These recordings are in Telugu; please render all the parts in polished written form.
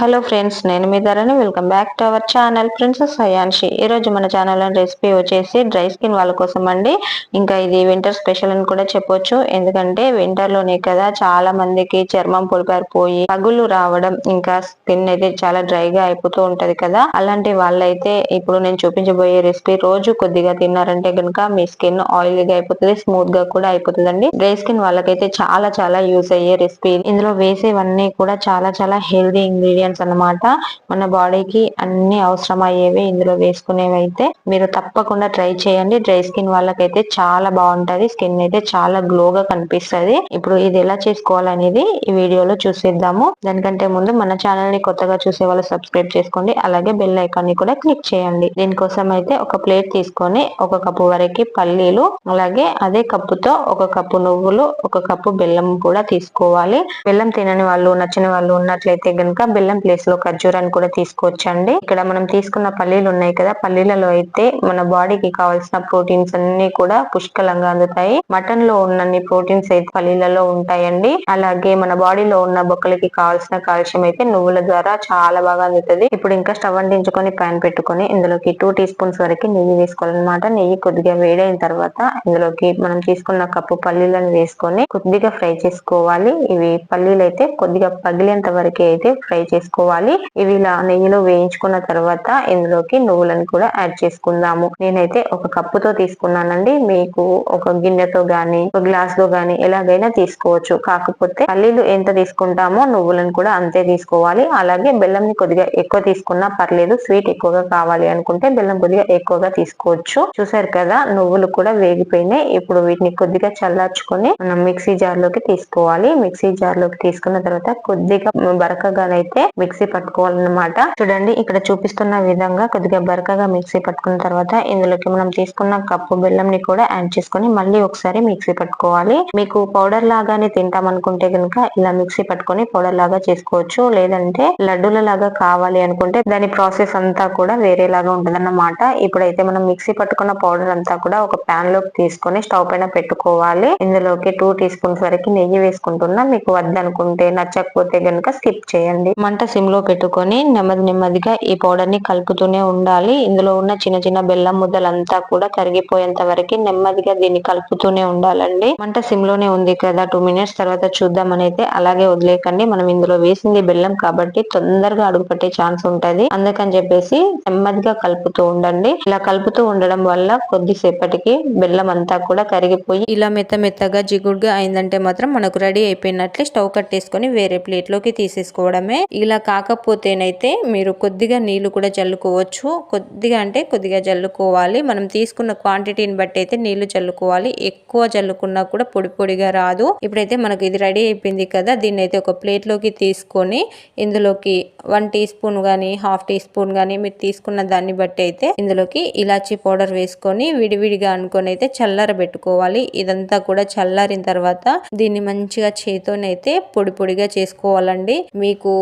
హలో ఫ్రెండ్స్, నేను మీ Dharani. Welcome back to our channel princess Ayanshi. ఈ రోజు మన ఛానల్ రెసిపీ వచ్చేసి డ్రై స్కిన్ వాళ్ళ కోసం అండి. ఇంకా ఇది వింటర్ స్పెషల్ అని కూడా చెప్పొచ్చు. ఎందుకంటే వింటర్ లోనే కదా చాలా మందికి చర్మం పొడిపారిపోయి పగులు రావడం, ఇంకా స్కిన్ అయితే చాలా డ్రైగా అయిపోతూ ఉంటది కదా. అలాంటి వాళ్ళైతే ఇప్పుడు నేను చూపించబోయే రెసిపీ రోజు కొద్దిగా తిన్నారంటే కనుక మీ స్కిన్ ఆయిలీగా అయిపోతుంది, స్మూత్ గా కూడా అయిపోతుందండి. డ్రై స్కిన్ వాళ్ళకైతే చాలా చాలా యూజ్ అయ్యే రెసిపీ. ఇందులో వేసేవన్నీ కూడా చాలా చాలా హెల్దీ ఇంగ్రీడియంట్స్ అన్నమాట. మన బాడీకి అన్ని అవసరం అయ్యేవి ఇందులో వేసుకునేవి అయితే మీరు తప్పకుండా ట్రై చేయండి. డ్రై స్కిన్ వాళ్ళకైతే చాలా బాగుంటది, స్కిన్ అయితే చాలా గ్లోగా కనిపిస్తుంది. ఇప్పుడు ఇది ఎలా చేసుకోవాలనేది ఈ వీడియోలో చూసేద్దాము. దానికంటే ముందు మన ఛానల్ ని కొత్తగా చూసే వాళ్ళు సబ్స్క్రైబ్ చేసుకోండి, అలాగే బెల్ ఐకాన్ ని కూడా క్లిక్ చేయండి. దీనికోసం అయితే ఒక ప్లేట్ తీసుకొని ఒక కప్పు వరకు పల్లీలు, అలాగే అదే కప్పుతో ఒక కప్పు నువ్వులు, ఒక కప్పు బెల్లం కూడా తీసుకోవాలి. బెల్లం తినని వాళ్ళు, నచ్చిన వాళ్ళు ఉన్నట్లయితే గనుక బెల్లం ప్లేస్ లో ఖర్జూరాన్ని కూడా తీసుకోవచ్చండి. ఇక్కడ మనం తీసుకున్న పల్లీలు ఉన్నాయి కదా, పల్లీలలో అయితే మన బాడీకి కావాల్సిన ప్రోటీన్స్ అన్ని కూడా పుష్కలంగా అందుతాయి. మటన్ లో ఉన్నన్ని ప్రోటీన్స్ అయితే పల్లీలలో ఉంటాయండి. అలాగే మన బాడీలో ఉన్న బొక్కలకి కావాల్సిన కాల్షియం అయితే నువ్వుల ద్వారా చాలా బాగా అందుతుంది. ఇప్పుడు ఇంకా స్టవ్ అంటించుకొని ప్యాన్ పెట్టుకొని ఇందులోకి 2 టీ స్పూన్స్ వరకు నెయ్యి వేసుకోవాలన్నమాట. నెయ్యి కొద్దిగా వేడైన తర్వాత ఇందులోకి మనం తీసుకున్న కప్పు పల్లీలను వేసుకొని కొద్దిగా ఫ్రై చేసుకోవాలి. ఇవి పల్లీలు అయితే కొద్దిగా పగిలేంత వరకు అయితే ఫ్రై చేసుకోవాలి. ఇవి ఇలా నెయ్యిలో వేయించుకున్న తర్వాత ఇందులోకి నువ్వులను కూడా యాడ్ చేసుకుందాము. నేనైతే ఒక కప్పుతో తీసుకున్నానండి. మీకు ఒక గిన్నెతో గాని, ఒక గ్లాస్ లో గాని ఎలాగైనా తీసుకోవచ్చు. కాకపోతే పల్లీలు ఎంత తీసుకుంటామో నువ్వులను కూడా అంతే తీసుకోవాలి. అలాగే బెల్లం ని కొద్దిగా ఎక్కువ తీసుకున్నా పర్లేదు. స్వీట్ ఎక్కువగా కావాలి అనుకుంటే బెల్లం కొద్దిగా ఎక్కువగా తీసుకోవచ్చు. చూసారు కదా, నువ్వులు కూడా వేగిపోయినాయి. ఇప్పుడు వీటిని కొద్దిగా చల్లార్చుకొని మనం మిక్సీ జార్ లోకి తీసుకోవాలి. మిక్సీ జార్ లోకి తీసుకున్న తర్వాత కొద్దిగా బరకగానైతే మిక్సీ పట్టుకోవాలన్నమాట. చూడండి, ఇక్కడ చూపిస్తున్న విధంగా కొద్దిగా బరకగా మిక్సీ పట్టుకున్న తర్వాత ఇందులోకి మనం తీసుకున్న కప్పు బెల్లం ని కూడా యాడ్ చేసుకొని మళ్ళీ ఒకసారి మిక్సీ పట్టుకోవాలి. మీకు పౌడర్ లాగానే తింటాం అనుకుంటే కనుక ఇలా మిక్సీ పట్టుకొని పౌడర్ లాగా చేసుకోవచ్చు. లేదంటే లడ్డూల లాగా కావాలి అనుకుంటే దాని ప్రాసెస్ అంతా కూడా వేరేలాగా ఉంటదన్నమాట. ఇప్పుడైతే మనం మిక్సీ పట్టుకున్న పౌడర్ అంతా కూడా ఒక ప్యాన్ లోకి తీసుకొని స్టవ్ పైన పెట్టుకోవాలి. ఇందులోకి 2 టీ స్పూన్స్ వరకు నెయ్యి వేసుకుంటున్నా. మీకు వద్దనుకుంటే, నచ్చకపోతే గనుక స్కిప్ చేయండి. మంట సిమ్ లో పెట్టుకొని నెమ్మదిగా ఈ పౌడర్ ని కలుపుతూనే ఉండాలి. ఇందులో ఉన్న చిన్న చిన్న బెల్లం ముద్దలంతా కూడా కరిగిపోయేంత వరకు నెమ్మదిగా దీన్ని కలుపుతూనే ఉండాలండి. మంట సిమ్ లోనే ఉంది కదా, 2 మినిట్స్ తర్వాత చూద్దామని అయితే అలాగే వదిలేకండి. మనం ఇందులో వేసింది బెల్లం కాబట్టి తొందరగా అడుగు పట్టే ఛాన్స్ ఉంటది. అందుకని చెప్పేసి నెమ్మదిగా కలుపుతూ ఉండండి. ఇలా కలుపుతూ ఉండడం వల్ల కొద్దిసేపటికి బెల్లం అంతా కూడా కరిగిపోయి ఇలా మెత్తగా జిగుడుగా అయిందంటే మాత్రం మనకు రెడీ అయిపోయినట్లే. స్టవ్ కట్టేసుకొని వేరే ప్లేట్ లోకి తీసేసుకోవడమే. ఇలా కాకపోతేనైతే మీరు కొద్దిగా నీళ్లు కూడా జల్లుకోవచ్చు. కొద్దిగా అంటే కొద్దిగా జల్లుకోవాలి. మనం తీసుకున్న క్వాంటిటీని బట్టి అయితే నీళ్లు జల్లుకోవాలి. ఎక్కువ జల్లుకున్నా కూడా పొడి పొడిగా రాదు. ఇప్పుడైతే మనకు ఇది రెడీ అయిపోయింది కదా, దీన్ని అయితే ఒక ప్లేట్ లోకి తీసుకొని ఇందులోకి 1 టీ స్పూన్ గానీ, హాఫ్ టీ స్పూన్ గానీ మీరు తీసుకున్న దాన్ని బట్టి అయితే ఇందులోకి ఇలాచీ పౌడర్ వేసుకొని విడివిడిగా అనుకొని అయితే చల్లారబెట్టుకోవాలి. ఇదంతా కూడా చల్లారిన తర్వాత దీన్ని మంచిగా చేతోనైతే పొడి పొడిగా చేసుకోవాలండి. మీకు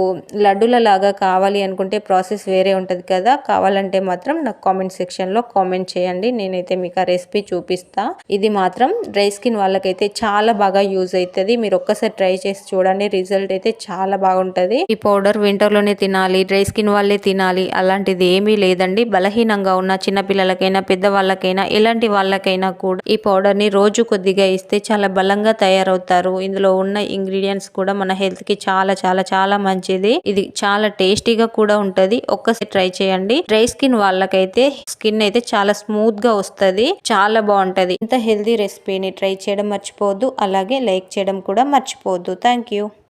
లడ్డూల లాగా కావాలి అనుకుంటే ప్రాసెస్ వేరే ఉంటది కదా. కావాలంటే మాత్రం నాకు కామెంట్ సెక్షన్ లో కామెంట్ చేయండి. నేనైతే మీకు ఆ రెసిపీ చూపిస్తా. ఇది మాత్రం డ్రై స్కిన్ వాళ్ళకైతే చాలా బాగా యూజ్ అవుతుంది. మీరు ఒక్కసారి ట్రై చేసి చూడండి, రిజల్ట్ అయితే చాలా బాగుంటది. ఈ పౌడర్ వింటర్ లోనే తినాలి, డ్రై స్కిన్ వాళ్ళే తినాలి అలాంటిది ఏమీ లేదండి. బలహీనంగా ఉన్న చిన్న పిల్లలకైనా, పెద్దవాళ్ళకైనా, ఎలాంటి వాళ్ళకైనా కూడా ఈ పౌడర్ ని రోజు కొద్దిగా ఇస్తే చాలా బలంగా తయారవుతారు. ఇందులో ఉన్న ఇంగ్రీడియంట్స్ కూడా మన హెల్త్ కి చాలా చాలా చాలా మంచిది. ఇది చాలా టేస్టీగా కూడా ఉంటది. ఒక్కసారి ట్రై చేయండి. డ్రై స్కిన్ వాళ్ళకైతే స్కిన్ అయితే చాలా స్మూత్ గా వస్తది, చాలా బాగుంటది. ఇంత హెల్తీ రెసిపీని ట్రై చేయడం మర్చిపోవద్దు. అలాగే లైక్ చేయడం కూడా మర్చిపోవద్దు. Thank you.